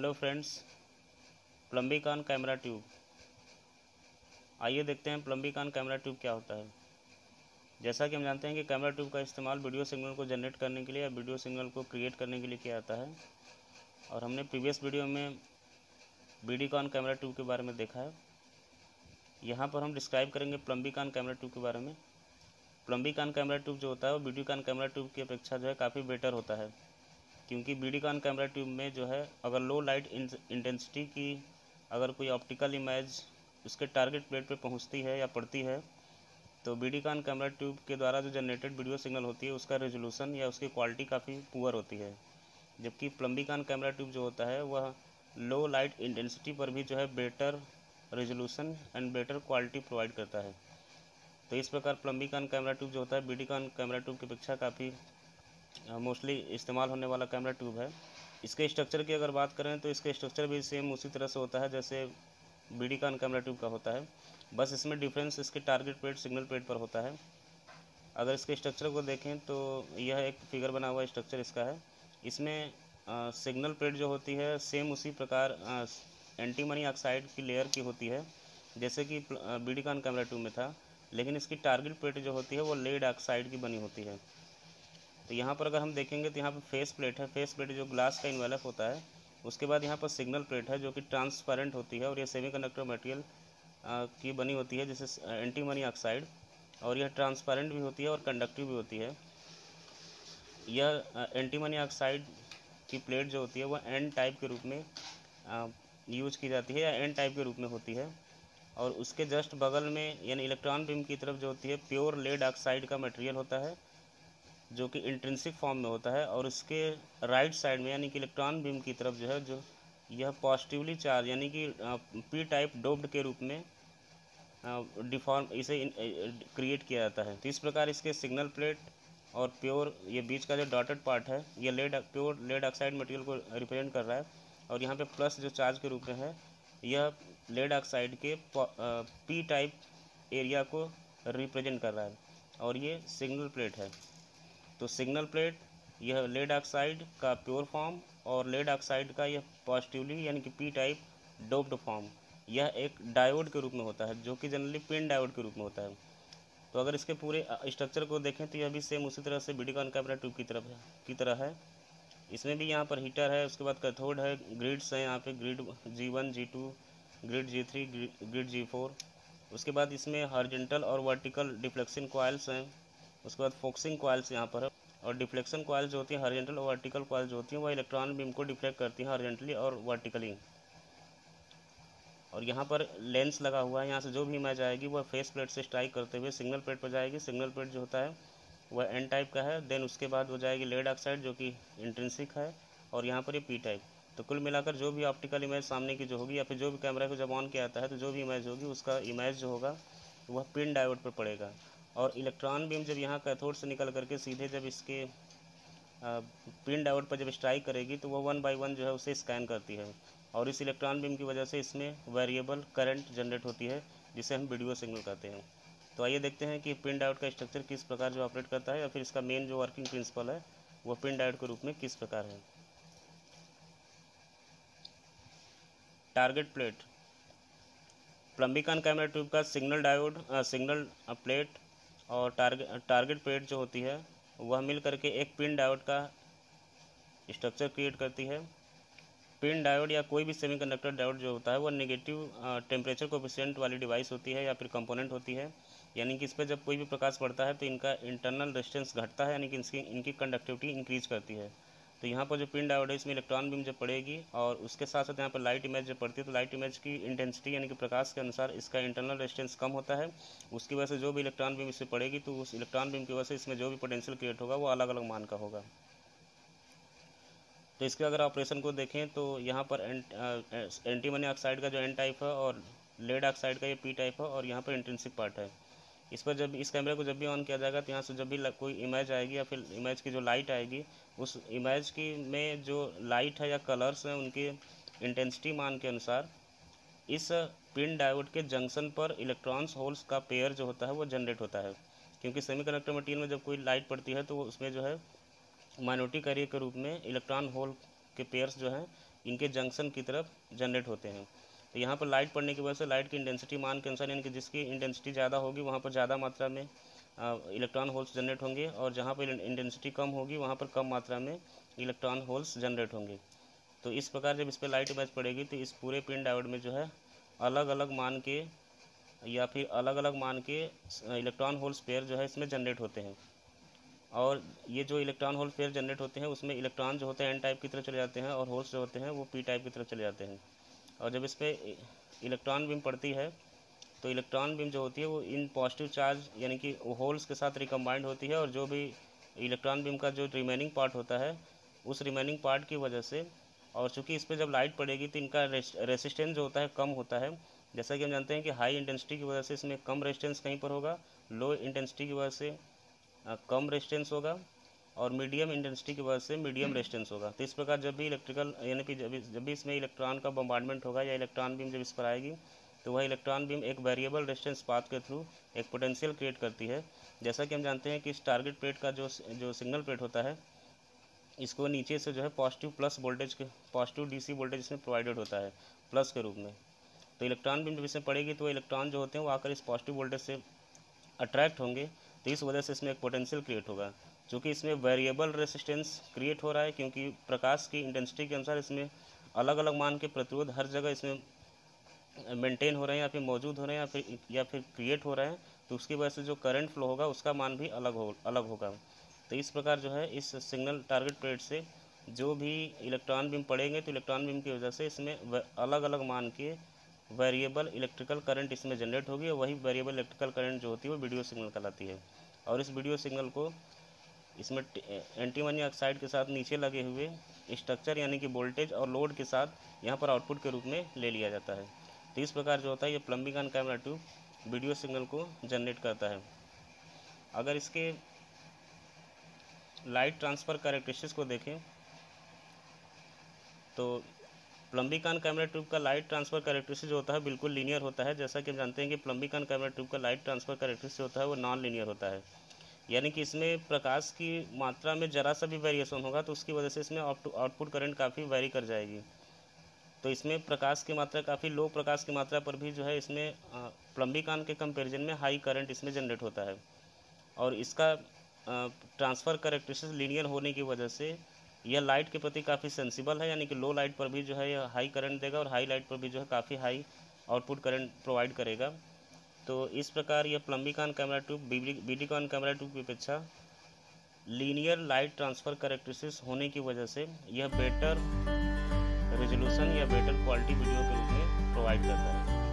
Hello friends, plumbicon camera tube. आइए देखते हैं प्लम्बिक ऑन कैमरा ट्यूब क्या होता है। जैसा कि हम जानते हैं कि कैमरा ट्यूब का इस्तेमाल वीडियो सिग्नल को जनरेट करने के लिए या वीडियो सिग्नल को क्रिएट करने के लिए किया जाता है, और हमने प्रीवियस वीडियो में वीडियोकॉन कैमरा ट्यूब के बारे में देखा है। यहाँ पर हम डिस्क्राइब करेंगे प्लम्बिक ऑन कैमरा ट्यूब के बारे में। प्लम्बिक ऑन कैमरा ट्यूब जो होता है वो वीडियोकॉन कैमरा ट्यूब की अपेक्षा जो है काफ़ी बेटर होता है, क्योंकि वीडियोकॉन कैमरा ट्यूब में जो है अगर लो लाइट इंटेंसिटी की अगर कोई ऑप्टिकल इमेज उसके टारगेट प्लेट पे पहुंचती है या पड़ती है, तो वीडियोकॉन कैमरा ट्यूब के द्वारा जो जनरेटेड वीडियो सिग्नल होती है उसका रेजोल्यूशन या उसकी क्वालिटी काफ़ी पुअर होती है। जबकि प्लम्बिक ऑन कैमरा ट्यूब जो होता है वह लो लाइट इंटेंसिटी पर भी जो है better resolution and better quality provide करता है। तो इस प्रकार प्लम्बिक ऑन कैमरा ट्यूब जो होता है वीडियोकॉन कैमरा ट्यूब की अपेक्षा काफ़ी मोस्टली इस्तेमाल होने वाला कैमरा ट्यूब है। इसके स्ट्रक्चर की अगर बात करें तो इसका स्ट्रक्चर भी सेम उसी तरह से होता है जैसे वीडियोकॉन कैमरा ट्यूब का होता है, बस इसमें डिफरेंस इसके टारगेट प्लेट सिग्नल प्लेट पर होता है। अगर इसके स्ट्रक्चर को देखें तो यह एक फिगर बना हुआ स्ट्रक्चर इसका है। इसमें सिग्नल प्लेट जो होती है सेम उसी प्रकार एंटीमनी ऑक्साइड की लेयर की होती है जैसे कि वीडियोकॉन कैमरा ट्यूब में था, लेकिन इसकी टारगेट प्लेट जो होती है वो लेड ऑक्साइड की बनी होती है। तो यहाँ पर अगर हम देखेंगे तो यहाँ पर फेस प्लेट है। फेस प्लेट जो ग्लास का इन्वेलप होता है, उसके बाद यहाँ पर सिग्नल प्लेट है जो कि ट्रांसपेरेंट होती है और ये सेमीकंडक्टर मटेरियल की बनी होती है जैसे एंटीमनी ऑक्साइड, और यह ट्रांसपेरेंट भी होती है और कंडक्टिव भी होती है। यह एंटीमनी ऑक्साइड की प्लेट जो होती है वह एन टाइप के रूप में यूज की जाती है या एन टाइप के रूप में होती है, और उसके जस्ट बगल में यानी इलेक्ट्रॉन बीम की तरफ जो होती है प्योर लेड ऑक्साइड का मटेरियल होता है जो कि इंट्रिंसिक फॉर्म में होता है, और उसके राइट साइड में यानी कि इलेक्ट्रॉन बीम की तरफ जो है जो यह पॉजिटिवली चार्ज यानी कि पी टाइप डोप्ड के रूप में डिफॉर्म इसे क्रिएट किया जाता है। तो इस प्रकार इसके सिग्नल प्लेट और प्योर ये बीच का जो डॉटेड पार्ट है ये प्योर लेड ऑक्साइड मटेरियल को रिप्रेजेंट कर रहा है, और यहाँ पे प्लस जो चार्ज के रूप में है यह लेड ऑक्साइड के पी टाइप एरिया को रिप्रेजेंट कर रहा है, और ये सिग्नल प्लेट है। तो सिग्नल प्लेट यह लेड ऑक्साइड का प्योर फॉर्म और लेड ऑक्साइड का यह पॉजिटिवली यानी कि पी टाइप डोप्ड फॉर्म, यह एक डायोड के रूप में होता है जो कि जनरली पिन डायोड के रूप में होता है। तो अगर इसके पूरे स्ट्रक्चर को देखें तो यह भी सेम उसी तरह से वीडियोकॉन कैमरा ट्यूब की तरह है। इसमें भी यहाँ पर हीटर है, उसके बाद कैथोड है, ग्रिड्स हैं यहाँ पे, grid G1 G2 grid G3 grid G4। उसके बाद इसमें हॉरिजॉन्टल और वर्टिकल डिफ्लेक्शन कॉइल्स हैं। उसके बाद फोकसिंग कॉइल्स यहाँ पर है, और डिफ्लेक्शन कॉइल जो होती है हॉरिजॉन्टल और वर्टिकल कॉइल जो होती हैं वह इलेक्ट्रॉन बीम को डिफ्लेक्ट करती हैं हॉरिजॉन्टली और वर्टिकली। और यहाँ पर लेंस लगा हुआ है, यहाँ से जो भी इमेज आएगी वह फेस प्लेट से स्ट्राइक करते हुए सिग्नल प्लेट पर जाएगी। सिग्नल प्लेट जो होता है वह एन टाइप का है, देन उसके बाद वो जाएगी लेड ऑक्साइड जो कि इंट्रिंसिक है, और यहाँ पर ये पी टाइप। तो कुल मिलाकर जो भी ऑप्टिकल इमेज सामने की जो होगी या फिर जो भी कैमरा को जब ऑन किया जाता है तो जो भी इमेज होगी उसका इमेज जो होगा वह पिन डायोड पर पड़ेगा, और इलेक्ट्रॉन बीम जब यहाँ कैथोड से निकल करके सीधे जब इसके पिन डायोड पर जब स्ट्राइक करेगी तो वो 1 बाय 1 जो है उसे स्कैन करती है, और इस इलेक्ट्रॉन बीम की वजह से इसमें वेरिएबल करंट जनरेट होती है जिसे हम वीडियो सिग्नल कहते हैं। तो आइए देखते हैं कि पिन डायोड का स्ट्रक्चर किस प्रकार जो ऑपरेट करता है, या फिर इसका मेन जो वर्किंग प्रिंसिपल है वह पिन डायोड के रूप में किस प्रकार है। Target plate. Plumbicon camera tube का सिग्नल डायोड सिग्नल प्लेट और टारगेट प्लेट जो होती है वह मिल करके एक पिन डायोड का स्ट्रक्चर क्रिएट करती है। पिन डायोड या कोई भी सेमीकंडक्टर डायोड जो होता है वह नेगेटिव टेम्परेचर कोएफिशिएंट वाली डिवाइस होती है या फिर कंपोनेंट होती है, यानी कि इस पर जब कोई भी प्रकाश पड़ता है तो इनका इंटरनल रेजिस्टेंस घटता है, यानी कि इनकी कंडक्टिविटी इंक्रीज करती है। तो यहाँ पर जो पिन डायोड है इसमें इलेक्ट्रॉन बीम जब पड़ेगी और उसके साथ साथ यहाँ पर लाइट इमेज जब पड़ती है तो लाइट इमेज की इंटेंसिटी यानी कि प्रकाश के अनुसार इसका इंटरनल रेजिस्टेंस कम होता है। उसकी वजह से जो भी इलेक्ट्रॉन बीम इससे पड़ेगी तो उस इलेक्ट्रॉन बीम की वजह से इसमें जो भी पोटेंशियल क्रिएट होगा वो अलग अलग मान का होगा। तो इसके अगर ऑपरेशन को देखें तो यहाँ पर एंटीमनी ऑक्साइड का जो एन टाइप है और लेड ऑक्साइड का ये पी टाइप है, और यहाँ पर इंट्रिंसिक पार्ट है। इस पर जब इस कैमरे को जब भी ऑन किया जाएगा तो यहाँ से जब भी कोई इमेज आएगी या फिर इमेज की जो लाइट आएगी उस इमेज की में जो लाइट है या कलर्स हैं उनकी इंटेंसिटी मान के अनुसार इस पिन डायोड के जंक्शन पर इलेक्ट्रॉन्स होल्स का पेयर जो होता है वो जनरेट होता है, क्योंकि सेमीकंडक्टर मटेरियल में जब कोई लाइट पड़ती है तो उसमें जो है माइनॉरिटी कैरियर के रूप में इलेक्ट्रॉन होल के पेयर्स जो हैं इनके जंक्शन की तरफ जनरेट होते हैं। तो यहाँ पर लाइट पड़ने की वजह से लाइट की इंटेंसिटी मान के अनुसार, यानी कि जिसकी इंटेंसिटी ज़्यादा होगी वहाँ पर ज़्यादा मात्रा में इलेक्ट्रॉन होल्स जनरेट होंगे, और जहाँ पर इंटेंसिटी कम होगी वहाँ पर कम मात्रा में इलेक्ट्रॉन होल्स जनरेट होंगे। तो इस प्रकार जब इस पर लाइट इमेज पड़ेगी तो इस पूरे पिन डायोड में जो है अलग अलग मान के या फिर अलग अलग मान के इलेक्ट्रॉन होल्स पेयर जो है इसमें जनरेट होते हैं। और ये जो इलेक्ट्रॉन होल पेयर जनरेट होते हैं उसमें इलेक्ट्रॉन जो होते हैं एन टाइप की तरफ चले जाते हैं और होल्स जो होते हैं वो पी टाइप की तरफ चले जाते हैं। और जब इस पर इलेक्ट्रॉन बीम पड़ती है तो इलेक्ट्रॉन बीम जो होती है वो इन पॉजिटिव चार्ज यानी कि होल्स के साथ रिकम्बाइंड होती है, और जो भी इलेक्ट्रॉन बीम का जो रिमेनिंग पार्ट होता है उस रिमेनिंग पार्ट की वजह से, और चूँकि इस पर जब लाइट पड़ेगी तो इनका रेसिस्टेंस जो होता है कम होता है। जैसा कि हम जानते हैं कि हाई इंटेंसिटी की वजह से इसमें कम रेजिस्टेंस कहीं पर होगा, लो इंटेंसिटी की वजह से कम रेजिस्टेंस होगा, और मीडियम इंटेंसिटी की वजह से मीडियम रेजिस्टेंस होगा। तो इस प्रकार जब भी इलेक्ट्रिकल यानी कि जब भी इसमें इलेक्ट्रॉन का बम्बार्डमेंट होगा या इलेक्ट्रॉन बीम जब इस पर आएगी तो वह इलेक्ट्रॉन बीम एक वेरिएबल रेजिस्टेंस पाथ के थ्रू एक पोटेंशियल क्रिएट करती है। जैसा कि हम जानते हैं कि इस टारगेट प्लेट का जो सिग्नल प्लेट होता है इसको नीचे से जो है पॉजिटिव प्लस वोल्टेज के पॉजिटिव डीसी वोल्टेज इसमें प्रोवाइडेड होता है प्लस के रूप में। तो इलेक्ट्रॉन बीम जब इसमें पड़ेगी तो इलेक्ट्रॉन जो होते हैं वो आकर इस पॉजिटिव वोल्टेज से अट्रैक्ट होंगे, तो इस वजह से इसमें एक पोटेंशियल क्रिएट होगा। चूँकि इसमें वेरिएबल रेसिस्टेंस क्रिएट हो रहा है क्योंकि प्रकाश की इंटेंसिटी के अनुसार इसमें अलग अलग मान के प्रतिरोध हर जगह इसमें मेंटेन हो रहे हैं या फिर मौजूद हो रहे हैं या फिर क्रिएट हो रहे हैं, तो उसकी वजह से जो करंट फ्लो होगा उसका मान भी अलग होगा। तो इस प्रकार जो है इस सिग्नल टारगेट प्लेट से जो भी इलेक्ट्रॉन बीम पड़ेंगे तो इलेक्ट्रॉन बीम की वजह से इसमें अलग अलग मान के वेरिएबल इलेक्ट्रिकल करंट इसमें जनरेट होगी, और वही वेरिएबल इलेक्ट्रिकल करंट जो होती है वो वीडियो सिग्नल कहलाती है। और इस वीडियो सिग्नल को इसमें एंटीमनी ऑक्साइड के साथ नीचे लगे हुए स्ट्रक्चर यानी कि वोल्टेज और लोड के साथ यहाँ पर आउटपुट के रूप में ले लिया जाता है। तो इस प्रकार जो होता है ये plumbing on camera tube video signal को जनरेट करता है। अगर इसके लाइट ट्रांसफ़र कैरेक्टरिस्टिक्स को देखें तो प्लम्बिंग ऑन कैमरा ट्यूब का लाइट ट्रांसफ़र कैरेक्टरिस्टिक्स जो होता है बिल्कुल लीनियर होता है। जैसा कि हम जानते हैं कि प्लम्बिंग ऑन कैमरा ट्यूब का लाइट ट्रांसफ़र कैरेक्टरिस्टिक्स होता है वो नॉन लीनियर होता है, यानी कि इसमें प्रकाश की मात्रा में ज़रा सा भी वेरिएशन होगा तो उसकी वजह से इसमें आउटपुट करंट काफ़ी वेरी कर जाएगी। तो इसमें प्रकाश की मात्रा काफ़ी लो प्रकाश की मात्रा पर भी जो है इसमें प्लम्बिंग ऑन के कंपैरिजन में हाई करंट इसमें जनरेट होता है। और इसका ट्रांसफ़र कैरेक्टरिस्टिक्स लीनियर होने की वजह से यह लाइट के प्रति काफ़ी सेंसिबल है, यानी कि लो लाइट पर भी जो है यह हाई करंट देगा और हाई लाइट पर भी जो है काफ़ी हाई आउटपुट करंट प्रोवाइड करेगा। तो इस प्रकार यह प्लम्बिंग ऑन कैमरा ट्यूब बीडी ऑन कैमरा ट्यूब की अपेक्षा लीनियर लाइट ट्रांसफ़र कैरेक्टरिस्टिक्स होने की वजह से यह बेटर रेजोल्यूशन या बेटर क्वालिटी वीडियो के रूप में प्रोवाइड करता है।